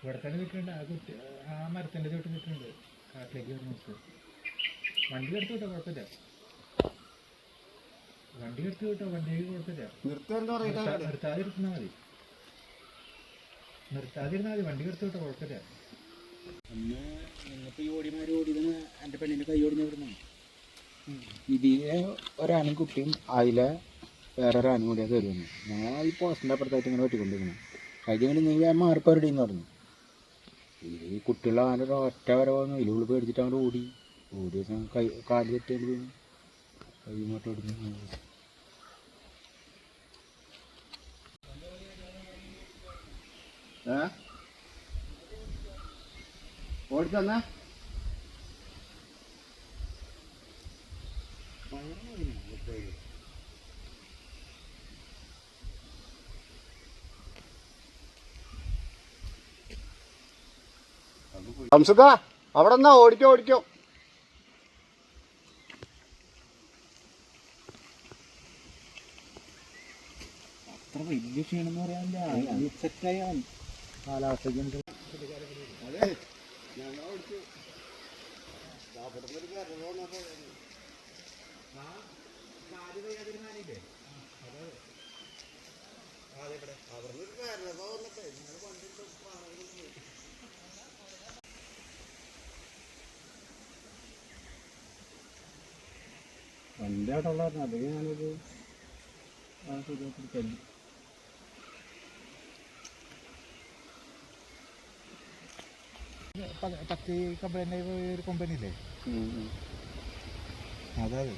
ഇവിടെ തന്നെ നിൽക്കുന്നുണ്ട്. ആ കുട്ടി ആ മരത്തിൻ്റെ ചോട്ട് നിൽക്കുന്നുണ്ട്. കാട്ടിലേക്ക് വരുന്ന വണ്ടി എടുത്ത് വിട്ടോ, കുഴപ്പമില്ല. വണ്ടി എടുത്ത് വിട്ടോ, വണ്ടിക്ക് കുഴപ്പമില്ല. നിർത്താതിരുന്നാൽ മതി, നിർത്താതിരുന്നാൽ മതി. വണ്ടി എടുത്ത് വിട്ടോ, കുഴപ്പമില്ല. അന്ന് നിങ്ങൾക്ക് ഈ ഓടിമാര് ഓടിയെന്ന് എൻ്റെ പെണ്ണിൻ്റെ കൈ ഓടിഞ്ഞ വിടുന്നു. ഇതിലെ ഒരാനും കുട്ടിയും അതിലെ വേറൊരാനും കൂടിയാണ് കയറി വന്നു. ഞങ്ങൾ ഈ പോസ്റ്റിൻ്റെ അപ്പുറത്തായിട്ട് ഇങ്ങനെ വെട്ടിക്കൊണ്ടിരിക്കുന്നു. കഴിഞ്ഞ നീ മാറിപ്പരടിയെന്ന് പറഞ്ഞു. ഈ കുട്ടികളെ ആനൊരു ഒറ്റ വരെ വന്നു. ഇതിലുള്ളിൽ പേടിച്ചിട്ട് അങ്ങോട്ട് ഓടി വെച്ചാൽ കാല് തെറ്റേണ്ടി വീണു. കൈ ഇങ്ങോട്ട് ഓടിഞ്ഞു. ഓടിത്തന്നാ ഹംസുക അവിടെ എന്നാ ഓടിക്കോ ഓടിക്കോ. അത്ര വലിയ ക്ഷീണം എന്ന് പറയാനില്ല. സെറ്റായ കാലാവസ്ഥയ്ക്ക് അതെ ഞങ്ങൾ ഓടിച്ചു. വണ്ടി അവിടെ ഉള്ളായിരുന്നു. അല്ലെങ്കിൽ ഞാനത് കഴിഞ്ഞു. പത്തി കമ്പനി ഒരു കമ്പനിയില്ലേ, അതായത്